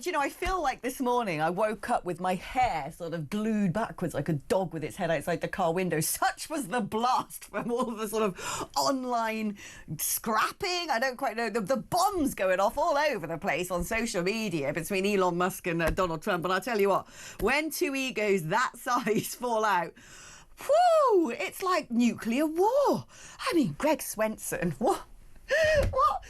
You know, I feel like this morning I woke up with my hair sort of glued backwards like a dog with its head outside the car window. Such was the blast from all the sort of online scrapping. I don't quite know. The bombs going off all over the place on social media between Elon Musk and Donald Trump. And I'll tell you what, when two egos that size fall out, whew, it's like nuclear war. I mean, Greg Swenson, what? What?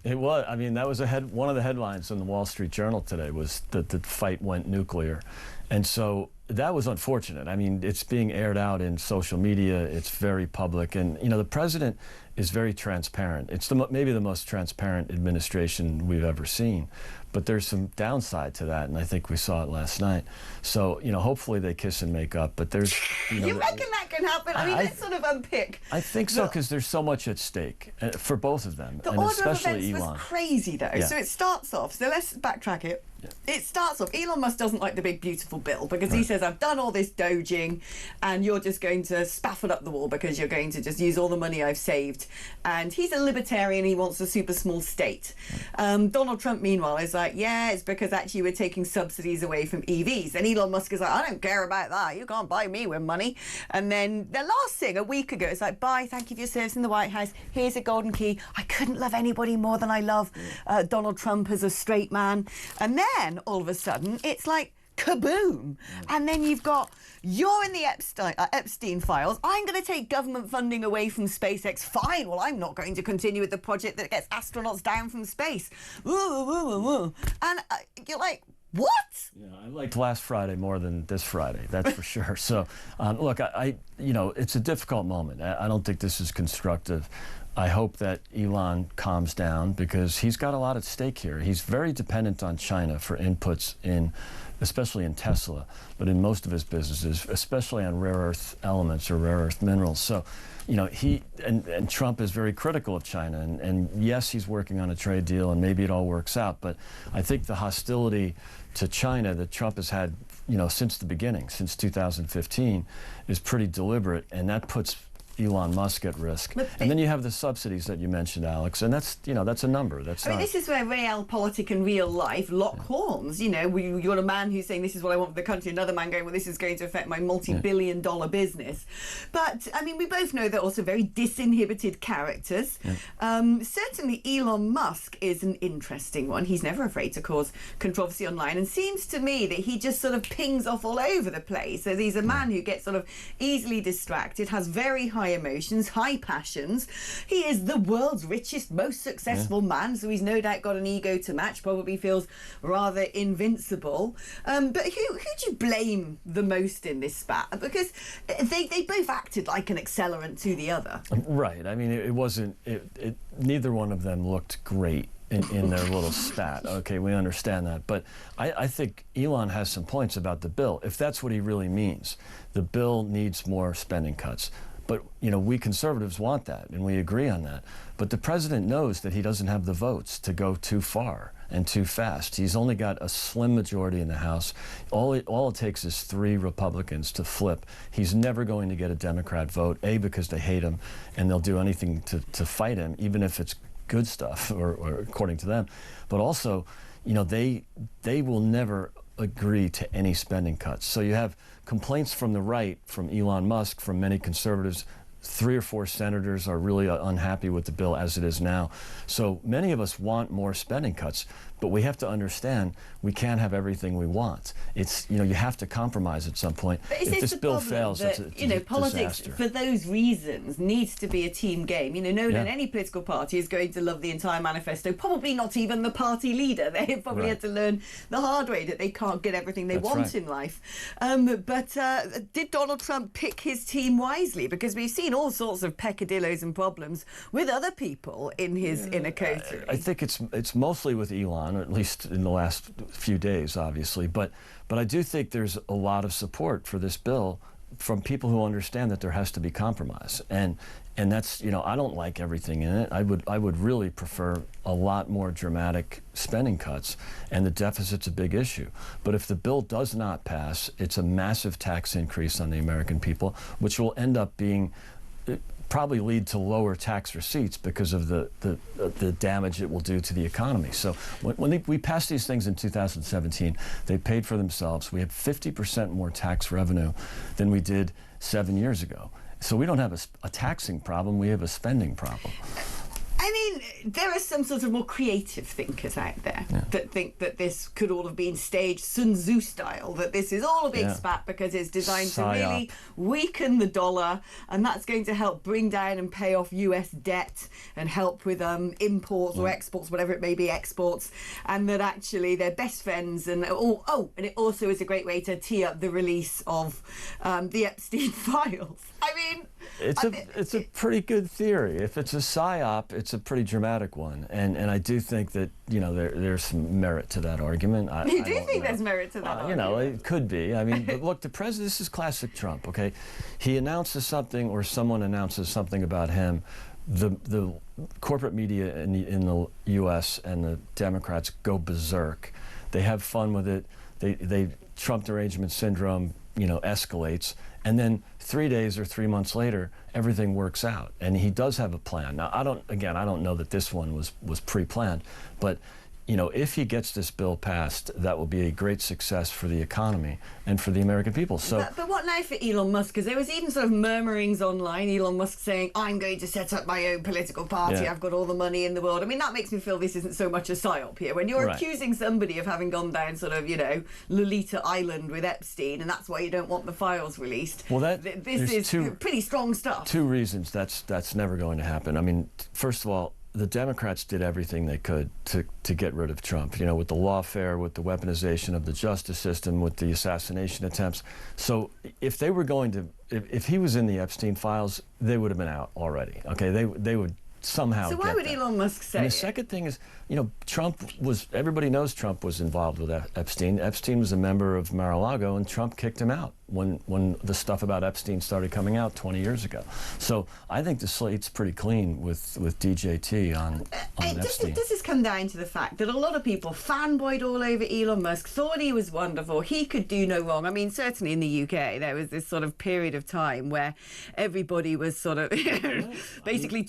It was. I mean, that was one of the headlines in the Wall Street Journal today was that the fight went nuclear. And so that was unfortunate. I mean, it's being aired out in social media. It's very public. And, you know, the president is very transparent. It's maybe the most transparent administration we've ever seen. But there's some downside to that, and I think we saw it last night. So, you know, hopefully they kiss and make up. But there's, you reckon that can happen? I mean, let's sort of unpick. I think so, because there's so much at stake for both of them, the and order especially of events Elon. Was crazy, though. Yeah. So it starts off. So let's backtrack it. Yeah. It starts off, Elon Musk doesn't like the big beautiful bill because he says, I've done all this doging and you're just going to spaffle up the wall because you're going to just use all the money I've saved. And he's a libertarian, he wants a super small state. Donald Trump, meanwhile, is like, yeah, it's because actually we're taking subsidies away from EVs. And Elon Musk is like, I don't care about that. You can't buy me with money. And then the last thing, a week ago, it's like, bye, thank you for your service in the White House. Here's a golden key. I couldn't love anybody more than I love Donald Trump as a straight man. And then all of a sudden, it's like kaboom. And then you're in the Epstein files. I'm going to take government funding away from SpaceX. Fine. Well, I'm not going to continue with the project that gets astronauts down from space. And you're like, what? Yeah, I liked last Friday more than this Friday, that's for sure. So, look, you know, it's a difficult moment. I don't think this is constructive. I hope that Elon calms down because he's got a lot at stake here. He's very dependent on China for inputs especially in Tesla, but in most of his businesses, especially on rare earth elements or rare earth minerals. So, you know, and Trump is very critical of China. And yes, he's working on a trade deal and maybe it all works out. But I think the hostility to China that Trump has had, you know, since the beginning, since 2015, is pretty deliberate. And that puts Elon Musk at risk. And then you have the subsidies that you mentioned, Alex, and that's, you know, that's a number. That's I mean, this is where realpolitik and real life lock horns. You know, you got a man who's saying this is what I want for the country, another man going, well, this is going to affect my multi-billion-dollar business. But I mean, we both know they're also very disinhibited characters. Certainly, Elon Musk is an interesting one. He's never afraid to cause controversy online, and seems to me that he just sort of pings off all over the place. So he's a man who gets sort of easily distracted, has very high emotions, high passions. He is the world's richest, most successful man, so he's no doubt got an ego to match, probably feels rather invincible. But who do you blame the most in this spat? Because they both acted like an accelerant to the other. Right. I mean, it wasn't, neither one of them looked great in their little spat. Okay, we understand that. But I think Elon has some points about the bill, if that's what he really means. The bill needs more spending cuts. But, you know, we conservatives want that, and we agree on that. But the president knows that he doesn't have the votes to go too far and too fast. He's only got a slim majority in the House. All it takes is 3 Republicans to flip. He's never going to get a Democrat vote, A, because they hate him, and they'll do anything to fight him, even if it's good stuff, or according to them. But also, you know, they will never agree to any spending cuts. So you have complaints from the right, from Elon Musk, from many conservatives. 3 or 4 senators are really unhappy with the bill as it is now. So many of us want more spending cuts, but we have to understand we can't have everything we want. It's, you know, you have to compromise at some point. But if this bill fails, that, it's a politics disaster. For those reasons needs to be a team game. You know, no one in any political party is going to love the entire manifesto. Probably not even the party leader. They probably had to learn the hard way that they can't get everything they want in life. But did Donald Trump pick his team wisely? Because we've seen all sorts of peccadillos and problems with other people in his inner coterie. I think it's mostly with Elon, or at least in the last few days, obviously. But I do think there's a lot of support for this bill from people who understand that there has to be compromise. And that's, you know, I don't like everything in it. I would really prefer a lot more dramatic spending cuts, and the deficit's a big issue. But if the bill does not pass, it's a massive tax increase on the American people, which will end up being probably lead to lower tax receipts because of the damage it will do to the economy. So when we passed these things in 2017, they paid for themselves. We had 50% more tax revenue than we did 7 years ago. So we don't have a taxing problem, we have a spending problem. I mean, there are some sort of more creative thinkers out there that think that this could all have been staged Sun Tzu style, that this is all a big spat because it's designed to really weaken the dollar, and that's going to help bring down and pay off US debt and help with imports or exports, whatever it may be, exports, and that actually they're best friends. And and it also is a great way to tee up the release of the Epstein files. I mean, it's a pretty good theory. If it's a psyop, it's a pretty dramatic one, and I do think that there's some merit to that argument. You do think there's merit to that argument? It could be. I mean, but look, the president. This is classic Trump. Okay, he announces something, or someone announces something about him. The corporate media in the U.S. and the Democrats go berserk. They have fun with it. They Trump derangement syndrome, escalates. And then 3 days or 3 months later, everything works out, and he does have a plan. Now, I don't know that this one was pre-planned, but if he gets this bill passed, that will be a great success for the economy and for the American people. So, but what now for Elon Musk? Because there was even sort of murmurings online, Elon Musk saying, I'm going to set up my own political party, I've got all the money in the world. I mean, that makes me feel this isn't so much a psyop here. When you're accusing somebody of having gone down sort of, Lolita Island with Epstein, and that's why you don't want the files released. Well, this is pretty strong stuff. Two reasons that's never going to happen. I mean, first of all, the Democrats did everything they could to get rid of Trump, with the lawfare, with the weaponization of the justice system, with the assassination attempts. So if they were going to, if he was in the Epstein files, they would have been out already. Okay, they would somehow. So why would Elon Musk say? And the second thing is, everybody knows Trump was involved with Epstein. Epstein was a member of Mar-a-Lago, and Trump kicked him out when the stuff about Epstein started coming out 20 years ago. So I think the slate's pretty clean with DJT on Epstein. Does this come down to the fact that a lot of people fanboyed all over Elon Musk, thought he was wonderful, he could do no wrong? I mean, certainly in the UK, there was this sort of period of time where everybody was sort of basically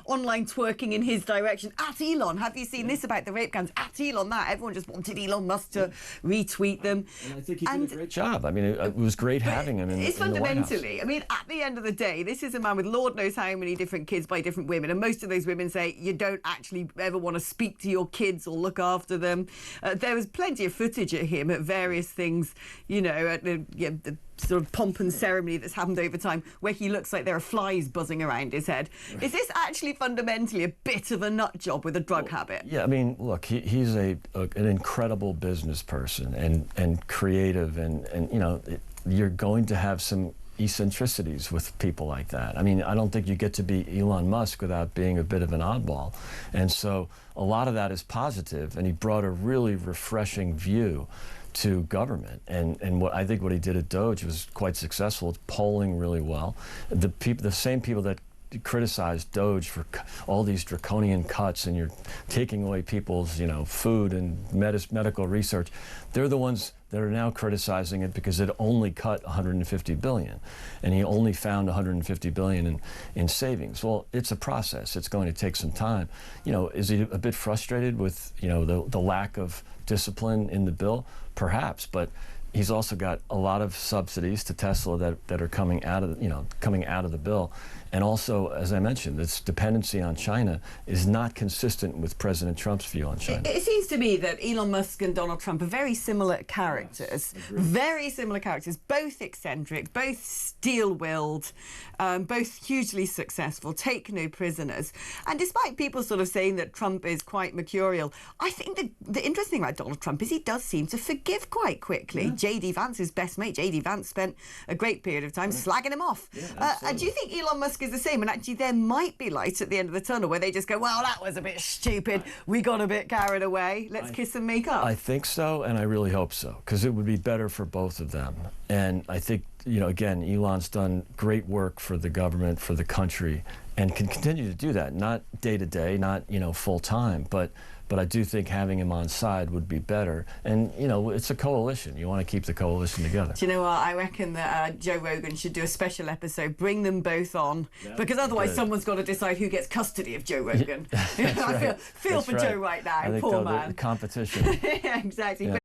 online twerking in his direction. At Elon, have you seen this about the rape guns? At Elon, that. Everyone just wanted Elon Musk to retweet them. And I think he did a great job. I mean, it was great having him in the White House. Fundamentally, I mean, at the end of the day, this is a man with Lord knows how many different kids by different women, and most of those women say you don't actually ever want to speak to your kids or look after them. There was plenty of footage of him at various things, at the sort of pomp and ceremony that's happened over time, where he looks like there are flies buzzing around his head. Is this actually fundamentally a bit of a nut job with a drug habit? Yeah, I mean, look, he's an incredible business person and creative, and you're going to have some eccentricities with people like that. I mean, I don't think you get to be Elon Musk without being a bit of an oddball. And so a lot of that is positive, and he brought a really refreshing view to government, and what I think what he did at Doge was quite successful. It's polling really well. The same people that criticized Doge for all these draconian cuts, and you're taking away people's food and medical research, they're the ones that are now criticizing it because it only cut $150 billion, and he only found $150 billion in savings. Well, it's a process. It's going to take some time. Is he a bit frustrated with the lack of discipline in the bill? Perhaps, but he's also got a lot of subsidies to Tesla that are coming out of the bill. And also, as I mentioned, this dependency on China is not consistent with President Trump's view on China. It seems to me that Elon Musk and Donald Trump are very similar characters. Yes, very similar characters, both eccentric, both steel-willed, both hugely successful, take no prisoners. And despite people sort of saying that Trump is quite mercurial, I think the interesting thing about Donald Trump is he does seem to forgive quite quickly. Yeah. J.D. Vance, his best mate, J.D. Vance spent a great period of time slagging him off. Yeah, and do you think Elon Musk is the same, and actually there might be light at the end of the tunnel where they just go, well, that was a bit stupid, we got a bit carried away, let's kiss and make up? I think so, and I really hope so, because it would be better for both of them. And I think, again, Elon's done great work for the government, for the country, and can continue to do that, not day to day, not full time, but but I do think having him on side would be better. And, you know, it's a coalition. You want to keep the coalition together. Do you know what? I reckon that Joe Rogan should do a special episode, bring them both on, because otherwise someone's got to decide who gets custody of Joe Rogan. I feel for Joe right now, poor man. Competition. Yeah, exactly.